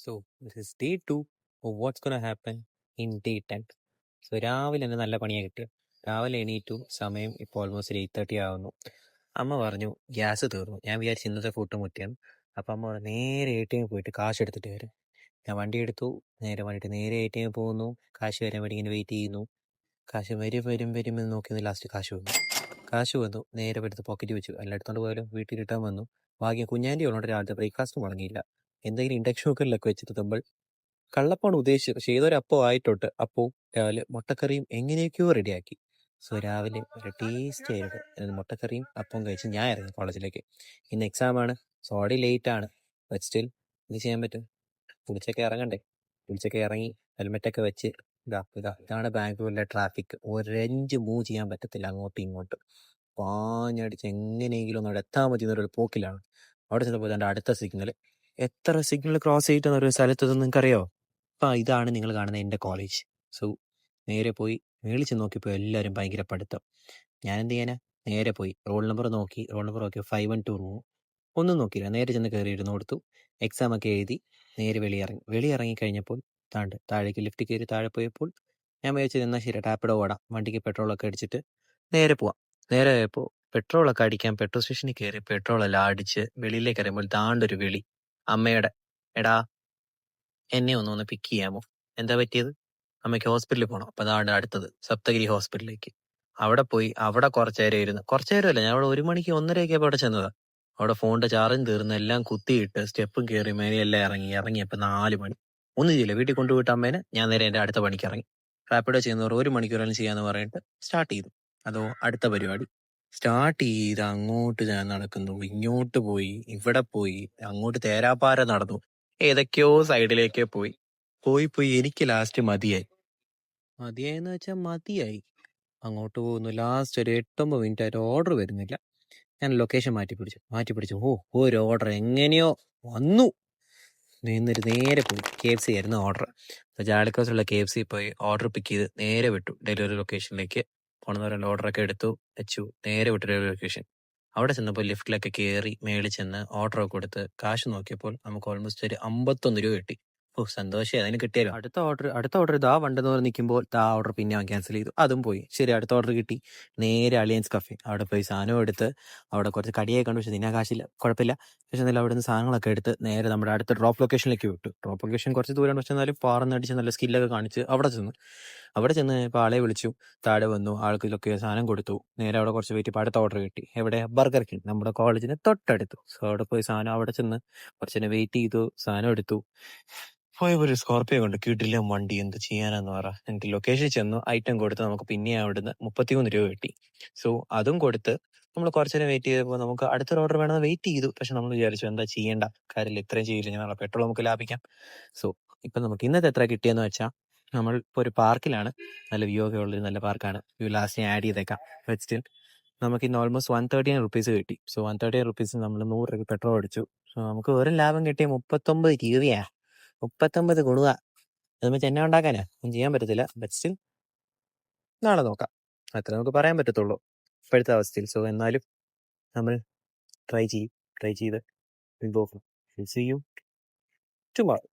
So, this is day 2 of what's going to happen in day 10. So രാവിലെ തന്നെ നല്ല പണിയാണ് കിട്ടിയത്. രാവിലെ എണീറ്റു, സമയം ഇപ്പോൾ ഓൾമോസ്റ്റ് 8:30 ആവുന്നു. അമ്മ പറഞ്ഞു ഗ്യാസ് തീർന്നു. ഞാൻ വിചാരിച്ചു ഇന്നത്തെ ഫുഡ് മുറ്റിയെന്ന്. അപ്പം അമ്മ പറഞ്ഞു നേരെ ATM പോയിട്ട് കാശ് എടുത്തിട്ട് വരും. ഞാൻ വണ്ടി എടുത്തു, നേരെ ATM പോകുന്നു. കാശ് വരാൻ വേണ്ടി ഇങ്ങനെ വെയിറ്റ് ചെയ്യുന്നു. കാശ് വരും എന്ന് നോക്കി ലാസ്റ്റ് കാശ് വന്നു. നേരെ എടുത്ത് പോക്കറ്റ് വെച്ചു. എല്ലാം എടുത്തോണ്ട് പോയാലും വീട്ടിൽ റിട്ടേൺ വന്നു. ഭാഗ്യം കുഞ്ഞാൻ്റെ ഉള്ളതുകൊണ്ട് രാവിലത്തെ ബ്രേക്ക്ഫാസ്റ്റ് മുടങ്ങിയില്ല. എന്തെങ്കിലും ഇൻഡക്ഷൻ കുക്കറിലൊക്കെ വെച്ചിട്ട് നമ്മൾ കള്ളപ്പമാണ് ഉദ്ദേശിച്ചത്. പക്ഷേ ഏതൊരു അപ്പം ആയിട്ടോട്ട് അപ്പവും രാവിലെ മുട്ടക്കറിയും എങ്ങനെയൊക്കെയോ റെഡിയാക്കി. സോ രാവിലെ ഒരു ടേസ്റ്റി ആയിട്ട് മുട്ടക്കറിയും അപ്പവും കഴിച്ച് ഞാൻ ഇറങ്ങി കോളേജിലേക്ക്. ഇന്ന് എക്സാമാണ്. സോ ഓൾറെഡി ലേറ്റ് ആണ്. ബട്ട് സ്റ്റിൽ ഇത് ചെയ്യാൻ പറ്റും. കുളിച്ചൊക്കെ ഇറങ്ങണ്ടേ. കുളിച്ചൊക്കെ ഇറങ്ങി ഹെൽമെറ്റൊക്കെ വെച്ച് ഇതാണ് ബാംഗ്ലൂരിലെ ട്രാഫിക്. ഒരഞ്ച് മൂവ് ചെയ്യാൻ പറ്റത്തില്ല അങ്ങോട്ടും ഇങ്ങോട്ടും. പാഞ്ഞടിച്ച് എങ്ങനെയെങ്കിലും ഒന്ന് അവിടെ എത്താൻ പറ്റുന്നൊരു പോക്കിലാണ്. അവിടെ ചെന്നപ്പോൾ എൻ്റെ അടുത്ത സിഗ്നൽ. എത്ര സിഗ്നൽ ക്രോസ് ചെയ്തിട്ടാണ് ഒരു സ്ഥലത്തെന്ന് നിങ്ങൾക്കറിയോ? അപ്പം ഇതാണ് നിങ്ങൾ കാണുന്ന എൻ്റെ കോളേജ്. സോ നേരെ പോയി മേളിൽ ചെന്ന് നോക്കിയപ്പോൾ എല്ലാവരും ഭയങ്കര പഠിത്തം. ഞാൻ എന്ത് ചെയ്യാനാ? നേരെ പോയി റോൾ നമ്പർ നോക്കി 512 റൂം. ഒന്നും നോക്കിയില്ല, നേരെ ചെന്ന് കയറി ഇരുന്ന് കൊടുത്തു. എക്സാം ഒക്കെ എഴുതി നേരെ വെളിയിറങ്ങി കഴിഞ്ഞപ്പോൾ താഴേക്ക് ലിഫ്റ്റ് കയറി താഴെ പോയപ്പോൾ ഞാൻ വിചാരിച്ചത് എന്നാൽ ശരി ടാപ്പിടെ ഓടാം, വണ്ടിക്ക് പെട്രോളൊക്കെ അടിച്ചിട്ട് നേരെ പോവാം. നേരെ പോയപ്പോൾ പെട്രോളൊക്കെ അടിക്കാൻ പെട്രോൾ സ്റ്റേഷനിൽ കയറി പെട്രോളെല്ലാം അടിച്ച് വെളിയിലേക്ക് അറിയുമ്പോൾ താണ്ടൊരു വിളി അമ്മയുടെ. എടാ എന്നെ ഒന്ന് പിക്ക് ചെയ്യാമോ? എന്താ പറ്റിയത്? അമ്മയ്ക്ക് ഹോസ്പിറ്റലിൽ പോകണം. അപ്പം അതാണ് അടുത്തത് സപ്തഗിരി ഹോസ്പിറ്റലിലേക്ക്. അവിടെ പോയി അവിടെ കുറച്ചേരമല്ല, ഞാൻ അവിടെ 1 മണിക്ക് 1:30 അവിടെ ചെന്നതാ. അവിടെ ഫോണിന്റെ ചാർജും തീർന്ന് എല്ലാം കുത്തിയിട്ട് സ്റ്റെപ്പും കയറി മേലെ എല്ലാം ഇറങ്ങിയപ്പോൾ 4 മണി. ഒന്നും ചെയ്യില്ല, വീട്ടിൽ കൊണ്ടുപോയിട്ട് അമ്മേനെ ഞാൻ നേരെ എൻ്റെ അടുത്ത പണിക്ക് ഇറങ്ങി. റാപ്പിഡോ ചെയ്യുന്നവർ 1 മണിക്കൂറെല്ലാം ചെയ്യാന്ന് പറഞ്ഞിട്ട് സ്റ്റാർട്ട് ചെയ്തു. അതോ അടുത്ത പരിപാടി സ്റ്റാർട്ട് ചെയ്ത് അങ്ങോട്ട് ഞാൻ നടക്കുന്നു, ഇങ്ങോട്ട് പോയി, ഇവിടെ പോയി, അങ്ങോട്ട് തേരാപ്പാര നടന്നു, ഏതൊക്കെയോ സൈഡിലേക്ക് പോയി എനിക്ക് ലാസ്റ്റ് മതിയായെന്ന് വെച്ചാൽ മതിയായി. അങ്ങോട്ട് പോകുന്നു. ലാസ്റ്റ് ഒരു 8-9 മിനിറ്റ് ആയിട്ട് ഓർഡർ വരുന്നില്ല. ഞാൻ ലൊക്കേഷൻ മാറ്റി പിടിച്ചു. ഒരു ഓർഡർ എങ്ങനെയോ വന്നു. എന്നിട്ട് നേരെ പോയി KFC ആയിരുന്നു ഓർഡർ. ജാലിക്കോസിലുള്ള KFC പോയി ഓർഡർ പിക്ക് ചെയ്ത് നേരെ വിട്ടു ഡെലിവറി ലൊക്കേഷനിലേക്ക്. പോണെന്നവരുടെ ഓർഡറൊക്കെ എടുത്തു വെച്ചു, നേരെ വിട്ടു ഡെലിവറി ലൊക്കേഷൻ. അവിടെ ചെന്നപ്പോൾ ലിഫ്റ്റിലൊക്കെ കയറി മേളിൽ ചെന്ന് ഓർഡറൊക്കെ കൊടുത്ത് കാശ് നോക്കിയപ്പോൾ നമുക്ക് ഓൾമോസ്റ്റ് ഒരു 51 രൂപ കിട്ടി. സന്തോഷമായി, അതിന് കിട്ടിയാലോ. അടുത്ത ഓർഡർ ഇതാ വണ്ടെന്ന് പറഞ്ഞ് നിൽക്കുമ്പോൾ ഓർഡർ പിന്നെ ക്യാൻസൽ ചെയ്തു, അതും പോയി. ശരി, അടുത്ത ഓർഡർ കിട്ടി. നേരെ അലിയൻസ് കഫേ അവിടെ പോയി സാധനം എടുത്ത് അവിടെ കുറച്ച് കടിയൊക്കെ കണ്ടു. പക്ഷെ തിന്നാൻ കാശില്ല, കുഴപ്പമില്ല. പക്ഷെ എന്നാലും അവിടെ നിന്ന് സാധനങ്ങളൊക്കെ എടുത്ത് നേരെ നമ്മുടെ അടുത്ത ഡ്രോപ്പ് ലൊക്കേഷനിലേക്ക് വിട്ടു. ഡ്രോപ്പ് ലൊക്കേഷൻ കുറച്ച് ദൂരം, പക്ഷെ എന്നാലും പാറന്നടിച്ച് നല്ല സ്കില്ലൊക്കെ കാണിച്ച് അവിടെ ചെന്ന് ഇപ്പോൾ ആളെ വിളിച്ചു. താഴെ വന്നു, ആൾക്കിലൊക്കെ സാധനം കൊടുത്തു. നേരെ അവിടെ കുറച്ച് വെയിറ്റ്. അടുത്ത ഓർഡർ കിട്ടി. എവിടെ? ബർഗർ കിങ്, നമ്മുടെ കോളേജിന് തൊട്ടടുത്തു. സോ അവിടെ പോയി സാധനം അവിടെ ചെന്ന് കുറച്ച് വെയിറ്റ് ചെയ്തു, സാധനം എടുത്തു. പോയപ്പോൾ ഒരു സ്കോർപ്പിയോ കൊണ്ട് കിടിലൻ വണ്ടി. എന്ത് ചെയ്യാനാന്ന് പറ. എനിക്ക് ലൊക്കേഷൻ ചെന്നു, ഐറ്റം കൊടുത്ത് നമുക്ക് പിന്നെ അവിടുന്ന് 33 രൂപ കിട്ടി. സോ അതും കൊടുത്ത് നമ്മൾ കുറച്ചു നേരം വെയിറ്റ് ചെയ്തപ്പോൾ നമുക്ക് അടുത്തൊരു ഓർഡർ വേണമെന്ന് വെയിറ്റ് ചെയ്തു. പക്ഷെ നമ്മൾ വിചാരിച്ചു എന്താ ചെയ്യേണ്ട കാര്യമില്ല, ഇത്രയും ചെയ്യില്ല, ഞങ്ങൾ പെട്രോൾ നമുക്ക് ലാഭിക്കാം. സോ ഇപ്പം നമുക്ക് ഇന്നത്തെ എത്ര കിട്ടിയെന്ന് വെച്ചാൽ, നമ്മൾ ഇപ്പോൾ ഒരു പാർക്കിലാണ്. നല്ല വ്യൂ ഒക്കെ ഉള്ളൊരു നല്ല പാർക്കാണ്. വ്യൂ ലാസ്റ്റ് ആഡ് ചെയ്തേക്കാം. ബട്ട് സ്റ്റിൽ നമുക്ക് ഇന്ന് ഓൾമോസ്റ്റ് 139 റുപ്പീസ് കിട്ടി. സോ 139 റുപ്പീസ് നമ്മൾ 100 രൂപ പെട്രോൾ അടിച്ചു. സോ നമുക്ക് ഒരു ലാഭം കിട്ടിയ 39 രൂപയാ. 39 ഗുണുക. അത് വെച്ച് എന്നെ ഉണ്ടാക്കാനാ ഒന്നും ചെയ്യാൻ പറ്റത്തില്ല. ബട്ട് സ്റ്റിൽ നാളെ നോക്കാം, അത്ര നമുക്ക് പറയാൻ പറ്റത്തുള്ളൂ ഇപ്പോഴത്തെ അവസ്ഥയിൽ. സോ എന്നാലും നമ്മൾ ട്രൈ ചെയ്ത് see you tomorrow.